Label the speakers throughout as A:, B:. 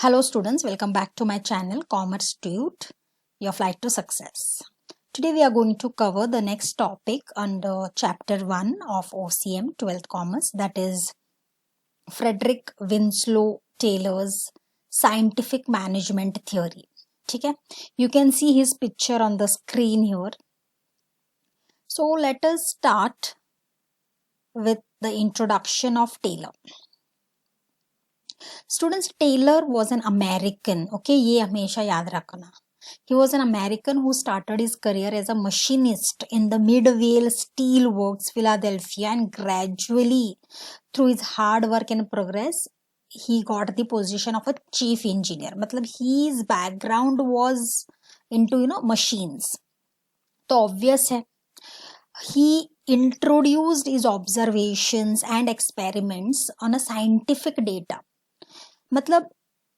A: Hello students, welcome back to my channel Commerce Tute, your flight to success. Today we are going to cover the next topic under chapter 1 of OCM 12th Commerce, that is Frederick Winslow Taylor's scientific management theory. Okay? You can see his picture on the screen here. So let us start with the introduction of Taylor. Students, Taylor was an American. Okay, ये हमेशा याद रखना. He was an American who started his career as a machinist in the Midvale Steel Works, Philadelphia, and gradually, through his hard work and progress, he got the position of a chief engineer. मतलब his background was into machines. तो obvious है. He introduced his observations and experiments on a scientific data. मतलब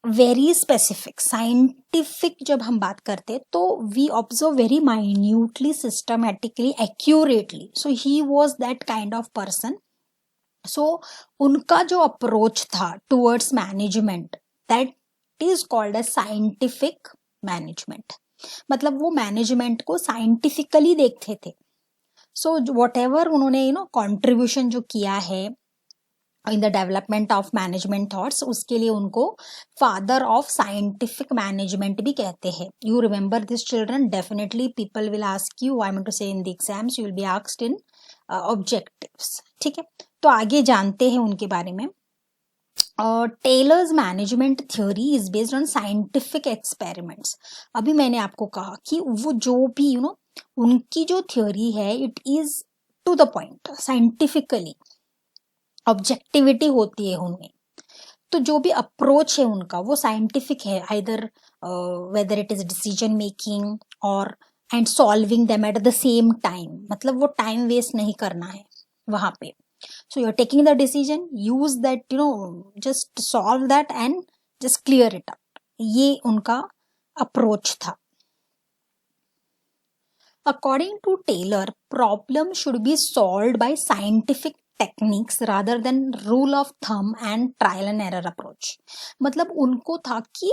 A: very specific scientific जब हम बात करते तो we observe very minutely systematically accurately. So he was that kind of person. So उनका जो अप्रोच था towards management, that is called as scientific management. मतलब वो मैनेजमेंट को साइंटिफिकली देखते थे. सो वॉट एवर उन्होंने कॉन्ट्रीब्यूशन जो किया है in the development of management thoughts, उसके लिए उनको फादर ऑफ साइंटिफिक मैनेजमेंट भी कहते हैं. You remember this children, definitely people will ask you, I mean to say in the exams you will be asked in objectives. ठीक है, तो आगे जानते हैं उनके बारे में. Taylor's management theory is based on scientific experiments. अभी मैंने आपको कहा कि वो जो भी उनकी जो थ्योरी है it is to the point, scientifically objectivity होती है उनमें. तो जो भी अप्रोच है उनका वो साइंटिफिक है, either whether it is decision making और and solving them at the same time. मतलब वो टाइम वेस्ट नहीं करना है वहां पे. So you are taking the decision, use that just solve that and just clear it out. ये उनका अप्रोच था. According to Taylor, problem should be solved by scientific techniques rather than rule of thumb and trial and error approach. मतलब उनको था कि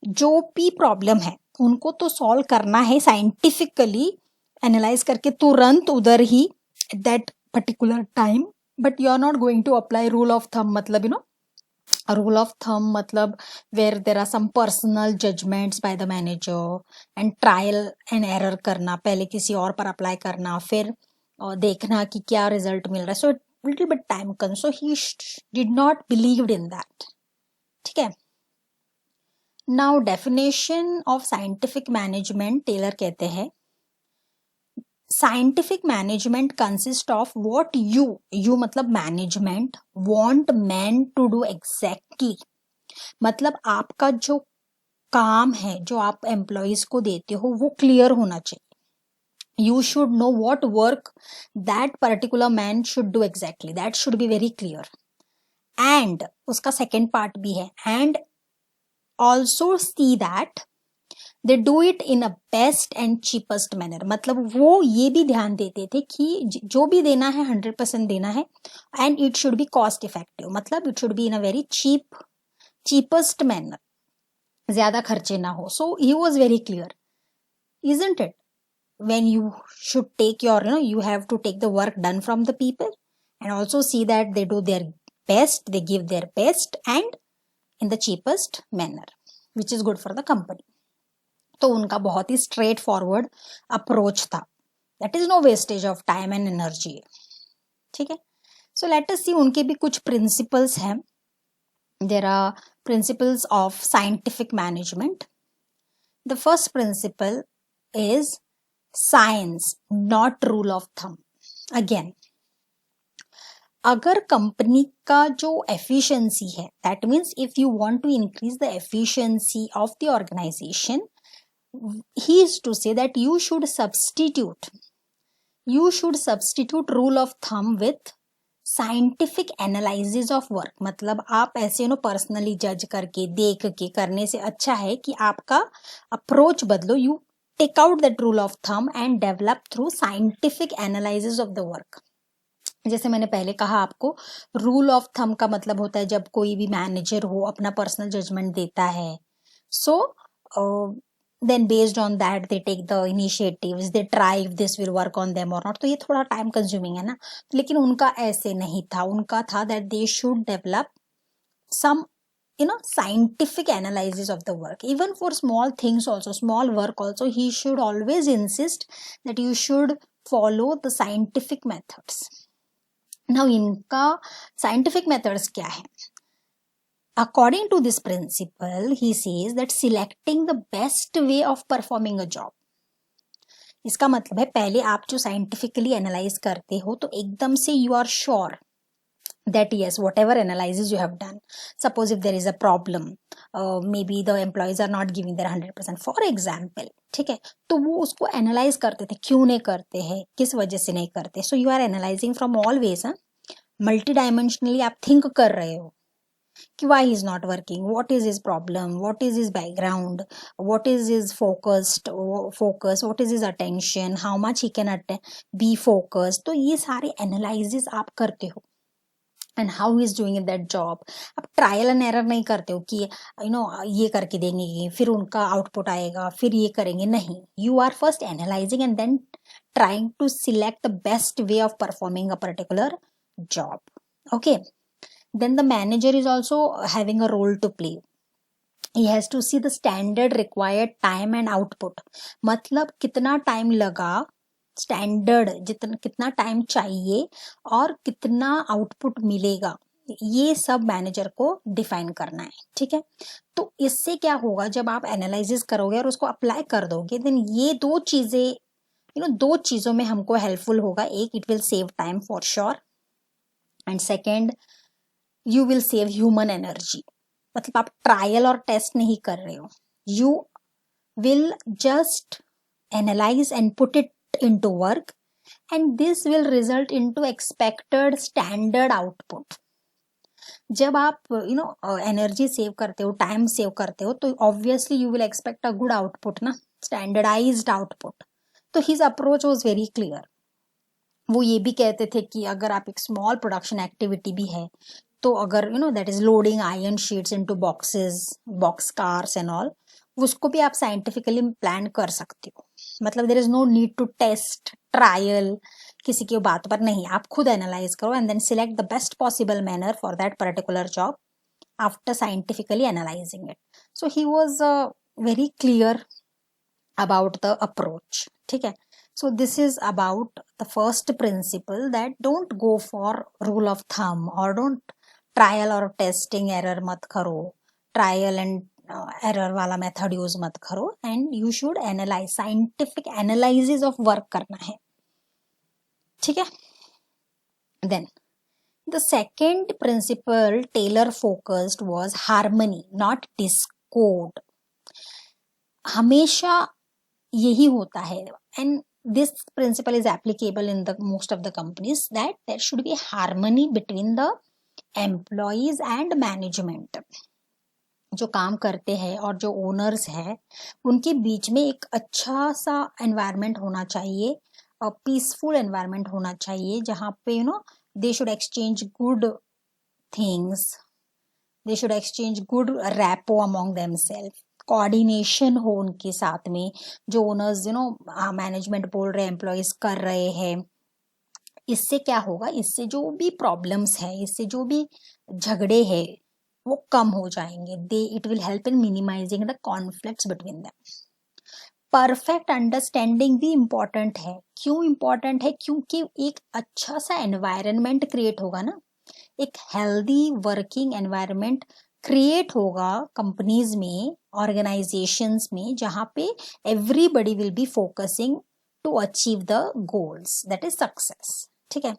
A: जो भी problem है उनको तो सॉल्व करना है साइंटिफिकली एनालाइज करके तुरंत उधर ही at that particular time. But you are not going to apply rule of thumb. मतलब रूल ऑफ थंब मतलब where there are some personal judgements by the manager and trial and error करना, पहले किसी और पर अप्लाई करना, फिर और देखना कि क्या रिजल्ट मिल रहा है. So little bit time consuming. So he did not believed in that. ठीक है. Now definition of scientific management, Taylor कहते हैं scientific management consist of what you मतलब management want man to do exactly. मतलब आपका जो काम है जो आप एम्प्लॉयज को देते हो वो क्लियर होना चाहिए. You should know what work that particular man should do exactly. That should be very clear. And उसका second part भी है. And also see that they do it in a best and cheapest manner. मतलब वो ये भी ध्यान देते थे कि जो भी देना है 100% देना है and it should be cost effective. मतलब it should be in a very cheapest manner. ज़्यादा खर्चे ना हो. So he was very clear, isn't it? When you should take you have to take the work done from the people and also see that they do their best, they give their best and in the cheapest manner, which is good for the company. तो उनका बहुत ही straight forward approach था. That is no wastage of time and energy. ठीक है. So let us see उनके भी कुछ principles हैं. There are principles of scientific management. The first principle is science not rule of thumb. Again, अगर company का जो एफिशिएंसी है, that means if you want to increase the efficiency of the organisation, he is to say that you should substitute rule of thumb with scientific analysis of work. मतलब आप ऐसे personally जज करके देख के करने से अच्छा है कि आपका अप्रोच बदलो. You take out that rule of thumb and develop through scientific analysis of the work. जैसे मैंने पहले कहा आपको, रूल ऑफ थंब का मतलब होता है जब कोई भी मैनेजर हो अपना पर्सनल जजमेंट देता है, so then based on that they take the initiatives, they try if this will work on them or not. तो ये थोड़ा टाइम कंज्यूमिंग है ना, लेकिन उनका ऐसे नहीं था, उनका था that they should develop some scientific analysis of the work, even for small things also, small work also, he should always insist that you should follow the scientific methods. Now इनका scientific methods क्या है? According to this principle, he says that selecting the best way of performing a job. इसका मतलब है पहले आप जो scientifically analyse करते हो तो एकदम से you are sure that yes, whatever analysis you have done, suppose if there is a problem, maybe the employees are not giving their 100% for example, ठीक है, तो वो उसको एनालाइज करते थे, क्यों नहीं करते हैं, किस वजह से नहीं करते, so you are analysing from all ways, multi dimensionally आप थिंक कर रहे हो कि why he is not working, what is his problem, what is his background, what is his focus, what is his attention, how much he can be focused. तो ये सारे analysis आप करते हो and how is doing in that job. आप trial and error नहीं करते हो कि ये करके देंगे फिर उनका आउटपुट आएगा फिर ये करेंगे, नहीं, you are first analysing and then trying to select the best way of performing a particular job. Okay, then the manager is also having a role to play. He has to see the standard required time and output. मतलब कितना time लगा, standard जितना कितना time चाहिए और कितना output मिलेगा, ये सब मैनेजर को डिफाइन करना है. ठीक है, तो इससे क्या होगा, जब आप एनालिसिस करोगे और उसको अप्लाई कर दोगे, देन ये दो चीजें दो चीजों में हमको हेल्पफुल होगा. एक, it will save time for sure, and second, you will save human energy. मतलब आप ट्रायल और टेस्ट नहीं कर रहे हो, you will just analyse and put it into work and this will result into expected standard output. जब आप energy save करते हो, टाइम सेव करते हो, तो obviously you will expect a good output ना, स्टैंडर्डाइज्ड आउटपुट. तो his approach was very clear. वो ये भी कहते थे कि अगर आप एक स्मॉल प्रोडक्शन एक्टिविटी भी है, तो अगर that is loading iron sheets into boxes, box cars and all, उसको भी आप साइंटिफिकली प्लान कर सकते हो. मतलब there is no need to test, trial, किसी की बात पर नहीं, आप खुद एनालाइज करो and then select the best possible manner for that particular job after scientifically analysing it. So he was very clear about the approach. ठीक है, so this is about the first principle, that don't go for rule of thumb or don't trial or testing error मत करो, trial and error वाला method use मत करो, and you should analyze, scientific analysis of work करना है. ठीक है, then the second principle Taylor focused was harmony, not discord. हमेशा यही होता है, and this principle is applicable in the most of the companies, that there should be harmony between the employees and management. जो काम करते हैं और जो ओनर्स है, उनके बीच में एक अच्छा सा एनवायरनमेंट होना चाहिए, पीसफुल एनवायरनमेंट होना चाहिए, जहाँ पे they should exchange good things, they should exchange good rapport among themselves, coordination हो उनके साथ में. जो ओनर्स मैनेजमेंट बोल रहे, एम्प्लॉयज कर रहे हैं, इससे क्या होगा, इससे जो भी प्रॉब्लम्स है, इससे जो भी झगड़े हैं, वो कम हो जाएंगे. It will help in minimising the conflicts between them. Perfect understanding भी इम्पोर्टेंट है. क्यों इम्पोर्टेंट है? क्योंकि एक अच्छा सा एनवायरनमेंट क्रिएट होगा ना, एक हेल्दी वर्किंग एनवायरनमेंट क्रिएट होगा कंपनीज में, ऑर्गेनाइजेशंस में, जहां पे everybody will be focusing to achieve the goals, that is success. ठीक है,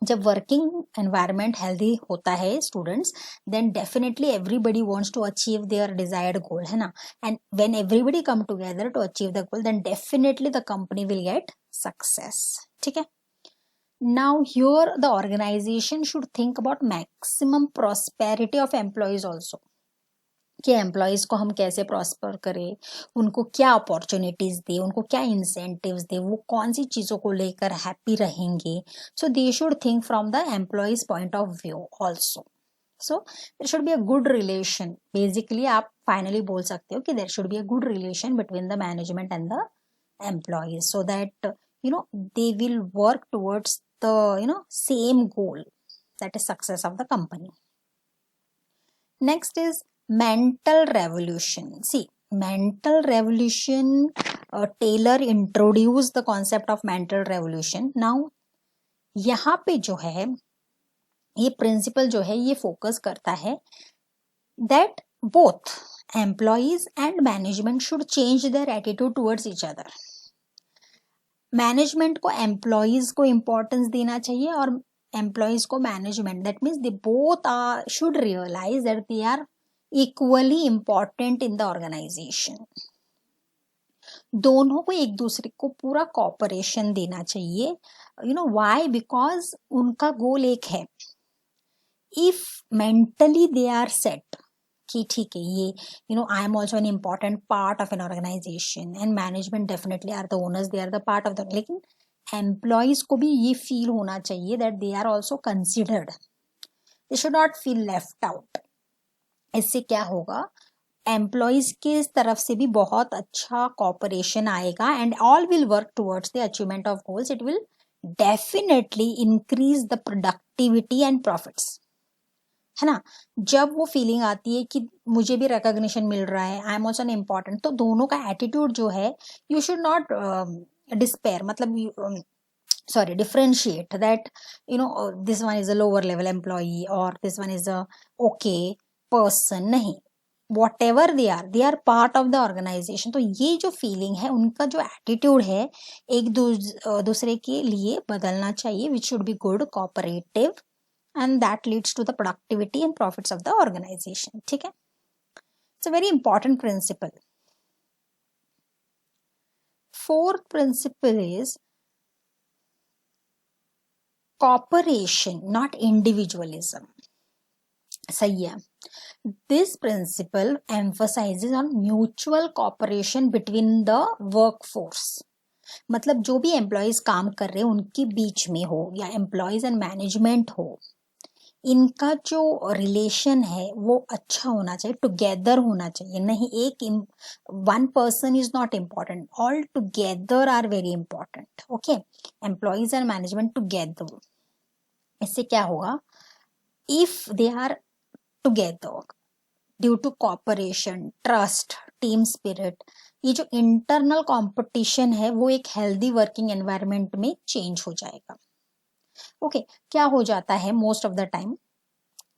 A: जब वर्किंग एनवायरनमेंट हेल्दी होता है students, then definitely everybody wants to achieve their desired goal, है ना. And when everybody come together to achieve the goal, then definitely the company will get success. ठीक है, now here the organization should think about maximum prosperity of employees also. कि employees को हम कैसे prosper करें, उनको क्या अपॉर्चुनिटीज़ दें, उनको क्या इंसेंटिव्स दें, वो कौन सी चीज़ों को लेकर हैप्पी रहेंगे. So they should think from the employees point of view also. So there should be a good relation. Basically आप फाइनली बोल सकते हो कि there should be a good relation between the management and the employees, so that they will work towards the same goal, that is success of the company. Next is mental revolution. See, mental revolution, Taylor introduced the concept of mental revolution. Now यहाँ पे जो है ये principal जो है ये focus करता है that both employees and management should change their attitude towards each other. Management को एम्प्लॉयज को इम्पोर्टेंस देना चाहिए और एम्प्लॉयज को management. That means they both should realise that they are equally important in the organisation. दोनों को एक दूसरे को पूरा कॉपरेशन देना चाहिए. व्हाई? बिकॉज उनका गोल एक है. If mentally they are set कि ठीक है ये I am also an important part of an organisation and management definitely are the owners, they are the part of the, लेकिन एम्प्लॉयज को भी ये फील होना चाहिए that they are also considered. They should not feel left out. इससे क्या होगा, employees के तरफ से भी बहुत अच्छा कॉपरेशन आएगा and all will work towards the achievement of goals. It will definitely increase the productivity and profits, है ना. जब वो फीलिंग आती है कि मुझे भी रिकॉग्निशन मिल रहा है, आई एम ऑल्सो एन इम्पॉर्टेंट, तो दोनों का एटीट्यूड जो है, यू शुड नॉट डिस्पेयर, मतलब sorry, differentiate that this one is a lower level employee or this one is a okay person. नहीं, whatever they are part of the organization. तो ये जो फीलिंग है, उनका जो एटीट्यूड है एक दूसरे के लिए बदलना चाहिए, which should be good, cooperative, and that leads to the productivity and profits of the organization. ठीक है. It's a very important principle. Fourth principle is cooperation, not individualism. सही है. This principle emphasizes on mutual cooperation between the workforce. मतलब जो भी employees काम कर रहे हैं उनके बीच में हो या एम्प्लॉयज एंड मैनेजमेंट हो, इनका जो रिलेशन है वो अच्छा होना चाहिए, टुगेदर होना चाहिए. नहीं एक one person is not important, all together are very important. Okay, employees and management together. इससे क्या होगा, if they are together due to cooperation, trust, team spirit, ये जो इंटरनल कंपटीशन है वो एक हेल्दी वर्किंग एनवायरनमेंट में चेंज हो जाएगा. ओके, क्या हो जाता है most of the time,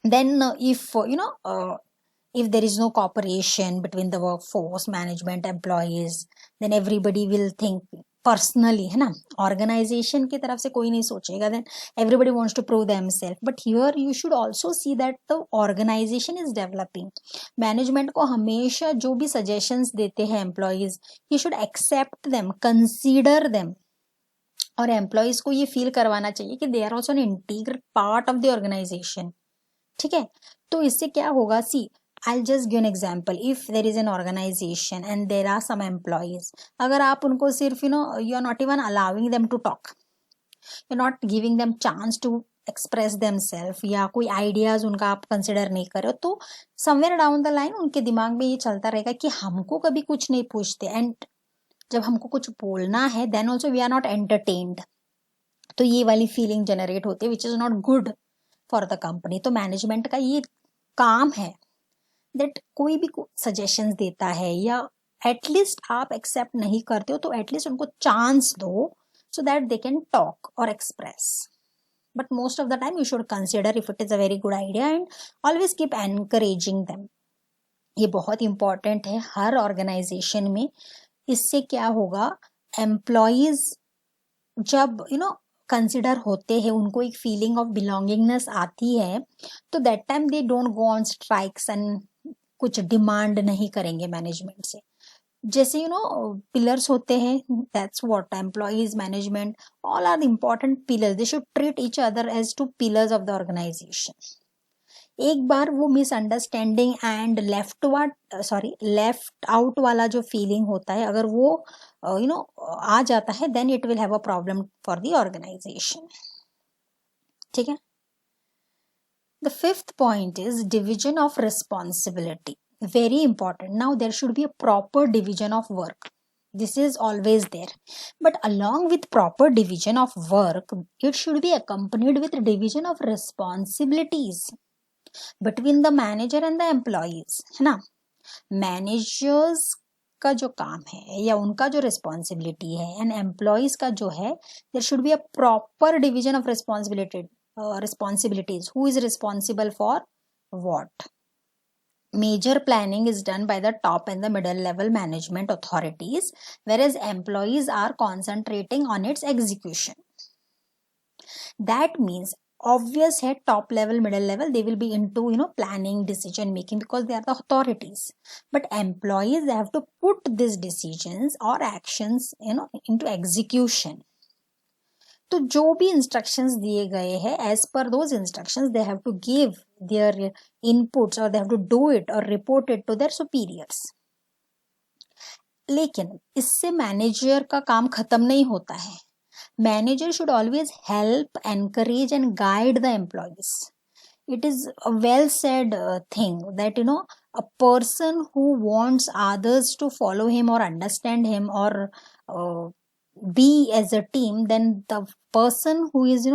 A: then if there is no cooperation between the workforce, management, employees, then everybody will think personally, है ना. ऑर्गेनाइजेशन की तरफ से कोई नहीं सोचेगा, then everybody wants to prove themselves. But here you should also see that the organization is developing. Management को हमेशा जो भी सजेशंस देते हैं employees, you should accept them, consider them. और एम्प्लॉयज को ये फील करवाना चाहिए कि they are also an integral part of the organisation. ठीक है. तो इससे क्या होगा, सी I'll just give an example. If there is an organization and there are some employees, अगर आप उनको सिर्फ you are not even allowing them to talk, you're not giving them chance to express themselves, या कोई ideas उनका आप consider नहीं कर रहे हो, तो somewhere down the line उनके दिमाग में ये चलता रहेगा कि हमको कभी कुछ नहीं पूछते, and जब हमको कुछ बोलना है then also we are not entertained. तो ये वाली फीलिंग जनरेट होती है which is not good for the company. तो मैनेजमेंट का ये काम है दैट कोई भी सजेशंस देता है या एटलीस्ट आप एक्सेप्ट नहीं करते हो तो एटलीस्ट उनको चांस दो so that they can talk और express. But most of the time you should consider if it is a very good idea and always keep encouraging them. ये बहुत इंपॉर्टेंट है हर ऑर्गेनाइजेशन में. इससे क्या होगा, एम्प्लॉयज जब कंसिडर होते हैं, उनको एक फीलिंग ऑफ बिलोंगिंगनेस आती है, तो that time they don't go on strikes and कुछ डिमांड नहीं करेंगे मैनेजमेंट से. जैसे पिलर्स होते हैं, that's what employees, management, all are the important pillars. They should treat each other as two pillars of the organisation. एक बार वो मिसअंडरस्टैंडिंग एंड लेफ्ट आउट वाला जो फीलिंग होता है, अगर वो आ जाता है, then it will have a problem for the organisation. ठीक है. The fifth point is division of responsibility. Very important. Now there should be a proper division of work. This is always there. But along with proper division of work, it should be accompanied with division of responsibilities between the manager and the employees. है ना? Managers का जो काम है या उनका जो responsibility है and employees का जो है, there should be a proper division of responsibilities. Who is responsible for what? Major planning is done by the top and the middle level management authorities, whereas employees are concentrating on its execution. That means obvious है, top level, middle level, they will be into planning, decision making, because they are the authorities. But employees, they have to put these decisions or actions into execution. तो जो भी instructions दिए गए हैं, as per those instructions they have to give their inputs और they have to do it और report it to their superiors. लेकिन इससे मैनेजर का काम खत्म नहीं होता है. Manager should always help, encourage and guide the employees. It is a well said thing that a person who wants others to follow him or understand him or be as a team, then the person who is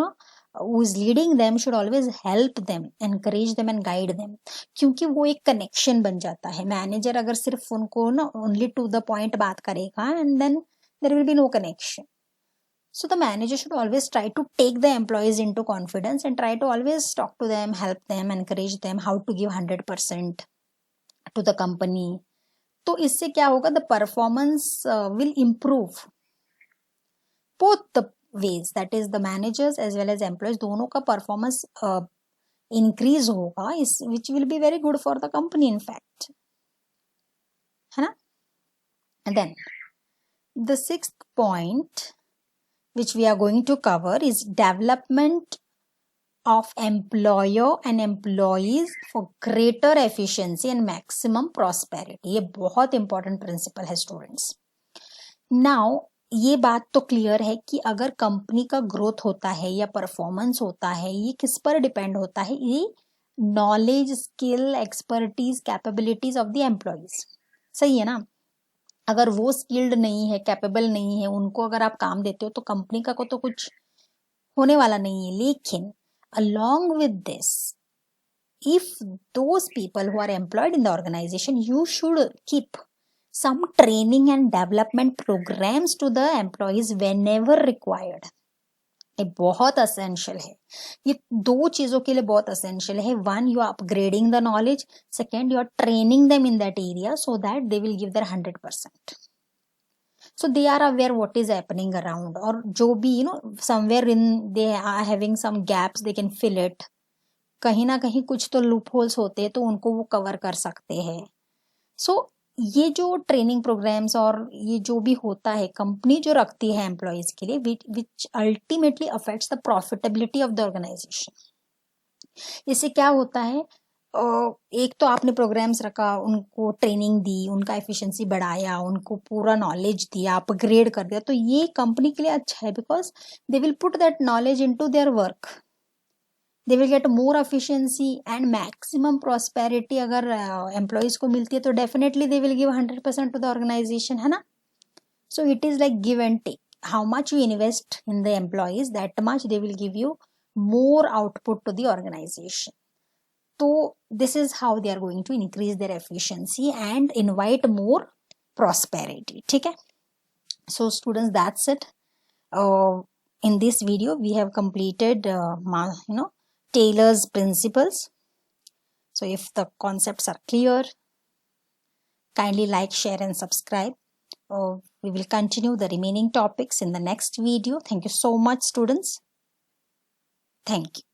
A: leading them should always help them, encourage them and guide them. क्योंकि वो एक connection बन जाता है. Manager अगर सिर्फ उनको only to the point बात करेगा, and then there will be no connection. So the manager should always try to take the employees into confidence and try to always talk to them, help them, encourage them how to give 100% to the company. तो इससे क्या होगा? The performance will improve. Both the ways, that is the managers as well as employees, दोनों का performance increase होगा, which will be very good for the company in fact. है ना? And then the sixth point which we are going to cover is development of employer and employees for greater efficiency and maximum prosperity. ये बहुत important principle है students. Now ये बात तो clear है कि अगर कंपनी का ग्रोथ होता है या परफॉर्मेंस होता है, ये किस पर डिपेंड होता है? ये knowledge, skill, expertise, capabilities of the employees. सही है ना? अगर वो स्किल्ड नहीं है, कैपेबल नहीं है, उनको अगर आप काम देते हो तो कंपनी का को तो कुछ होने वाला नहीं है. लेकिन along with this, if those people who are employed in the organization, you should keep some training and development programs to the employees whenever required. ये बहुत असेंशियल है. ये दो चीजों के लिए बहुत असेंशियल है. One, you are upgrading the knowledge. Second, you are training them in that area so that they will give their 100%. So they are aware what is happening around, और जो भी somewhere in they are having some gaps, they can fill it. कहीं ना कहीं कुछ तो loop holes होते हैं तो उनको वो कवर कर सकते हैं. सो ये जो ट्रेनिंग प्रोग्राम्स और ये जो भी होता है, कंपनी जो रखती है एम्प्लॉयज के लिए, which ultimately affects the profitability of the organisation. इससे क्या होता है? एक तो आपने प्रोग्राम्स रखा, उनको ट्रेनिंग दी, उनका एफिशिएंसी बढ़ाया, उनको पूरा नॉलेज दिया, अपग्रेड कर दिया, तो ये कंपनी के लिए अच्छा है, because they will put that knowledge into their work. They will get more efficiency and maximum prosperity. अगर एम्प्लॉयज को मिलती है तो definitely they will give 100% to the organisation, है ना? So it is like give and take. How much you invest in the employees, that much they will give you more output to the organisation. So this is how they are going to increase their efficiency and invite more prosperity. ठीक है? So students, that's it. In this video we have completed Taylor's principles. So if the concepts are clear, kindly like, share and subscribe. We will continue the remaining topics in the next video. Thank you so much students. Thank you.